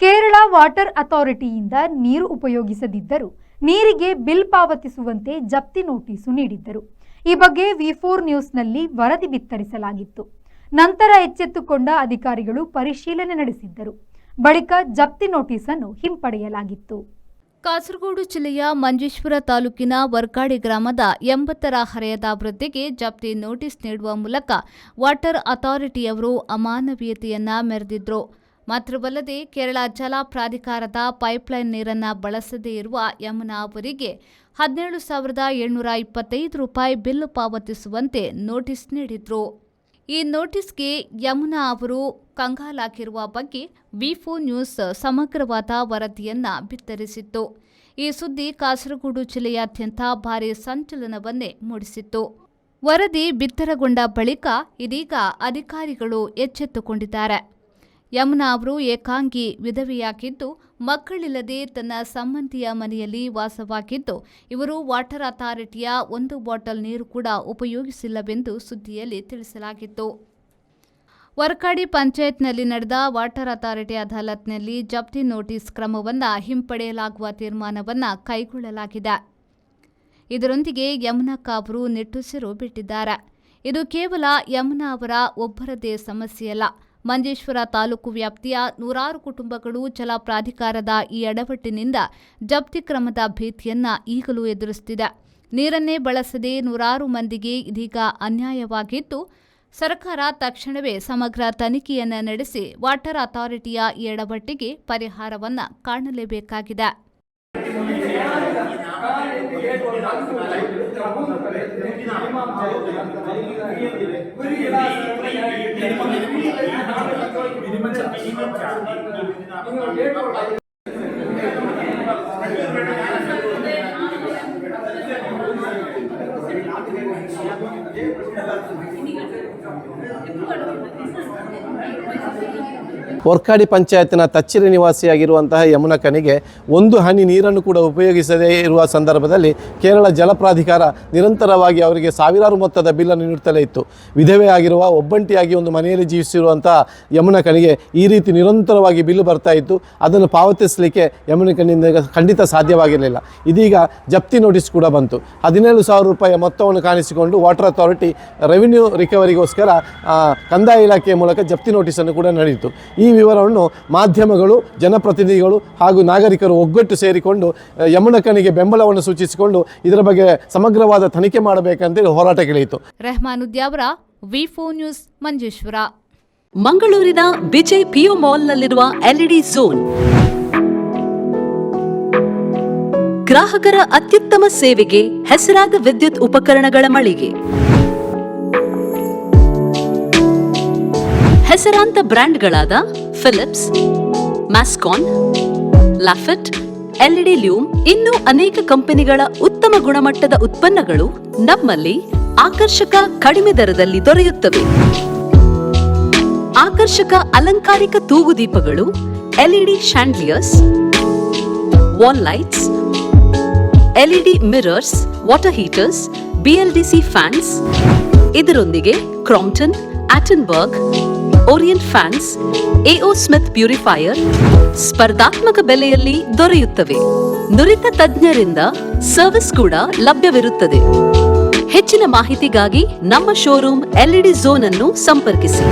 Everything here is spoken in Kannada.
ಕೇರಳ ವಾಟರ್ ಅಥಾರಿಟಿಯಿಂದ ನೀರು ಉಪಯೋಗಿಸದಿದ್ದರೂ ನೀರಿಗೆ ಬಿಲ್ ಪಾವತಿಸುವಂತೆ ಜಪ್ತಿ ನೋಟಿಸು ನೀಡಿದ್ದರು. ಈ ಬಗ್ಗೆ ವಿ4 ನ್ಯೂಸ್ನಲ್ಲಿ ವರದಿ ಬಿತ್ತರಿಸಲಾಗಿತ್ತು. ನಂತರ ಎಚ್ಚೆತ್ತುಕೊಂಡ ಅಧಿಕಾರಿಗಳು ಪರಿಶೀಲನೆ ನಡೆಸಿದ್ದರು. ಬಳಿಕ ಜಪ್ತಿ ನೋಟಿಸ್ ಅನ್ನು ಹಿಂಪಡೆಯಲಾಗಿತ್ತು. ಕಾಸರಗೋಡು ಜಿಲ್ಲೆಯ ಮಂಜೇಶ್ವರ ತಾಲೂಕಿನ ವರ್ಕಾಡಿ ಗ್ರಾಮದ 80ರ ಹರೆಯದ ವೃದ್ಧೆಗೆ ಜಪ್ತಿ ನೋಟಿಸ್ ನೀಡುವ ಮೂಲಕ ವಾಟರ್ ಅಥಾರಿಟಿಯವರು ಅಮಾನವೀಯತೆಯನ್ನ ಮೆರೆದಿದ್ರು. ಮಾತ್ರವಲ್ಲದೆ ಕೇರಳ ಜಲ ಪ್ರಾಧಿಕಾರದ ಪೈಪ್ಲೈನ್ ನೀರನ್ನು ಬಳಸದೇ ಇರುವ ಯಮುನಾ ಅವರಿಗೆ 17,725 ರೂಪಾಯಿ ಬಿಲ್ ಪಾವತಿಸುವಂತೆ ನೋಟಿಸ್ ನೀಡಿದ್ರು. ಈ ನೋಟಿಸ್ಗೆ ಯಮುನಾ ಅವರು ಕಂಗಾಲಾಗಿರುವ ಬಗ್ಗೆ ವಿ4 ನ್ಯೂಸ್ ಸಮಗ್ರವಾದ ವರದಿಯನ್ನ ಬಿತ್ತರಿಸಿತ್ತು. ಈ ಸುದ್ದಿ ಕಾಸರಗೋಡು ಜಿಲ್ಲೆಯಾದ್ಯಂತ ಭಾರೀ ಸಂಚಲನವನ್ನೇ ಮೂಡಿಸಿತ್ತು. ವರದಿ ಬಿತ್ತರಗೊಂಡ ಬಳಿಕ ಇದೀಗ ಅಧಿಕಾರಿಗಳು ಎಚ್ಚೆತ್ತುಕೊಂಡಿದ್ದಾರೆ. ಯಮುನಾ ಅವರು ಏಕಾಂಗಿ ವಿಧವೆಯಾಗಿದ್ದು ಮಕ್ಕಳಿಲ್ಲದೆ ತನ್ನ ಸಂಬಂಧಿಯ ಮನೆಯಲ್ಲಿ ವಾಸವಾಗಿದ್ದು ಇವರು ವಾಟರ್ ಅಥಾರಿಟಿಯ 1 ಬಾಟಲ್ ನೀರು ಕೂಡ ಉಪಯೋಗಿಸಿಲ್ಲವೆಂದು ಸುದ್ದಿಯಲ್ಲಿ ತಿಳಿಸಲಾಗಿತ್ತು. ವರ್ಕಾಡಿ ಪಂಚಾಯತ್ನಲ್ಲಿ ನಡೆದ ವಾಟರ್ ಅಥಾರಿಟಿ ಅದಾಲತ್ನಲ್ಲಿ ಜಪ್ತಿ ನೋಟಿಸ್ ಕ್ರಮವನ್ನು ಹಿಂಪಡೆಯಲಾಗುವ ತೀರ್ಮಾನವನ್ನು ಕೈಗೊಳ್ಳಲಾಗಿದೆ. ಇದರೊಂದಿಗೆ ಯಮುನಾ ಅವರು ನಿಟ್ಟುಸಿರು ಬಿಟ್ಟಿದ್ದಾರೆ. ಇದು ಕೇವಲ ಯಮುನಾ ಅವರ ಒಬ್ಬರದೇ ಸಮಸ್ಯೆಯಲ್ಲ. ಮಂಜೇಶ್ವರ ತಾಲೂಕು ವ್ಯಾಪ್ತಿಯ 100 ಕುಟುಂಬಗಳು ಜಲ ಪ್ರಾಧಿಕಾರದ ಈ ಎಡವಟ್ಟಿನಿಂದ ಜಪ್ತಿ ಕ್ರಮದ ಭೀತಿಯನ್ನ ಈಗಲೂ ಎದುರಿಸುತ್ತಿದೆ. ನೀರನ್ನೇ ಬಳಸದೆ 100 ಮಂದಿಗೆ ಇದೀಗ ಅನ್ಯಾಯವಾಗಿದ್ದು ಸರ್ಕಾರ ತಕ್ಷಣವೇ ಸಮಗ್ರ ತನಿಖೆಯನ್ನ ನಡೆಸಿ ವಾಟರ್ ಅಥಾರಿಟಿಯ ಈ ಎಡವಟ್ಟಿಗೆ ಪರಿಹಾರವನ್ನ ಕಾಣಲೇಬೇಕಾಗಿದೆ. ವರ್ಕಾಡಿ ಪಂಚಾಯತ್ನ ತಚ್ಚಿರಿ ನಿವಾಸಿಯಾಗಿರುವಂತಹ ಯಮುನಕ್ಕನಿಗೆ 1 ಹನಿ ನೀರನ್ನು ಕೂಡ ಉಪಯೋಗಿಸದೇ ಇರುವ ಸಂದರ್ಭದಲ್ಲಿ ಕೇರಳ ಜಲ ಪ್ರಾಧಿಕಾರ ನಿರಂತರವಾಗಿ ಅವರಿಗೆ ಸಾವಿರಾರು ಮೊತ್ತದ ಬಿಲ್ಲನ್ನು ನೀಡುತ್ತಲೇ ಇತ್ತು. ವಿಧವೆಯಾಗಿರುವ ಒಬ್ಬಂಟಿಯಾಗಿ ಒಂದು ಮನೆಯಲ್ಲಿ ಜೀವಿಸಿರುವಂತಹ ಯಮುನಕ್ಕನಿಗೆ ಈ ರೀತಿ ನಿರಂತರವಾಗಿ ಬಿಲ್ಲು ಬರ್ತಾ ಇತ್ತು. ಅದನ್ನು ಪಾವತಿಸಲಿಕ್ಕೆ ಯಮುನಕ್ಕನಿಂದ ಖಂಡಿತ ಸಾಧ್ಯವಾಗಿರಲಿಲ್ಲ. ಇದೀಗ ಜಪ್ತಿ ನೋಟಿಸ್ ಕೂಡ ಬಂತು. 17,000 ರೂಪಾಯಿಯ ಮೊತ್ತವನ್ನು ಕಾಣಿಸಿಕೊಂಡು ವಾಟರ್ ಅಥಾರಿಟಿ ರೆವಿನ್ಯೂ ರಿಕವರಿಗೋಸ್ಕರ ಕಂದಾಯ ಇಲಾಖೆಯ ಮೂಲಕ ಜಪ್ತಿ ನೋಟಿಸನ್ನು ಕೂಡ ನೀಡಿತು. ಈ ವಿವರವನ್ನು ಮಾಧ್ಯಮಗಳು, ಜನಪ್ರತಿನಿಧಿಗಳು ಹಾಗೂ ನಾಗರಿಕರು ಒಗ್ಗಟ್ಟು ಸೇರಿಕೊಂಡು ಯಮುನಕ್ಕನಿಗೆ ಬೆಂಬಲವನ್ನು ಸೂಚಿಸಿಕೊಂಡು ಇದರ ಬಗ್ಗೆ ಸಮಗ್ರವಾದ ತನಿಖೆ ಮಾಡಬೇಕಂತೇಳಿ ಹೋರಾಟಕ್ಕಿಳಿಯಿತು. ರೆಹಮಾನ್ ಉದ್ಯಾವರ, ವಿ4 ನ್ಯೂಸ್, ಮಂಜೇಶ್ವರ. ಮಂಗಳೂರಿನ ವಿಜಯ್ ಪಿಯು ಮಾಲ್ನಲ್ಲಿರುವ LED ಝೋನ್ ಗ್ರಾಹಕರ ಅತ್ಯುತ್ತಮ ಸೇವೆಗೆ ಹೆಸರಾದ ವಿದ್ಯುತ್ ಉಪಕರಣಗಳ ಮಳಿಗೆ. ಹೆಸರಾಂತ ಬ್ರ್ಯಾಂಡ್ಗಳಾದ ಫಿಲಿಪ್ಸ್, ಮ್ಯಾಸ್ಕಾನ್, ಲಾಫೆಟ್, LED ಲ್ಯೂಮ್ ಇನ್ನೂ ಅನೇಕ ಕಂಪನಿಗಳ ಉತ್ತಮ ಗುಣಮಟ್ಟದ ಉತ್ಪನ್ನಗಳು ನಮ್ಮಲ್ಲಿ ಆಕರ್ಷಕ ಕಡಿಮೆ ದರದಲ್ಲಿ ದೊರೆಯುತ್ತವೆ. ಆಕರ್ಷಕ ಅಲಂಕಾರಿಕ ತೂಗುದೀಪಗಳು, LED chandeliers, wall lights, LED mirrors, water heaters, BLDC fans, ಇದರೊಂದಿಗೆ Crompton, Atomberg, Orient fans, AO Smith purifier ಸ್ಪರ್ಧಾತ್ಮಕ ಬೆಲೆಯಲ್ಲಿ ದೊರೆಯುತ್ತವೆ. ನುರಿತ ತಜ್ಞರಿಂದ ಸರ್ವಿಸ್ ಕೂಡ ಲಭ್ಯವಿರುತ್ತದೆ. ಹೆಚ್ಚಿನ ಮಾಹಿತಿಗಾಗಿ ನಮ್ಮ ಶೋರೂಮ್ LED ಝೋನ್ ಅನ್ನು ಸಂಪರ್ಕಿಸಿ.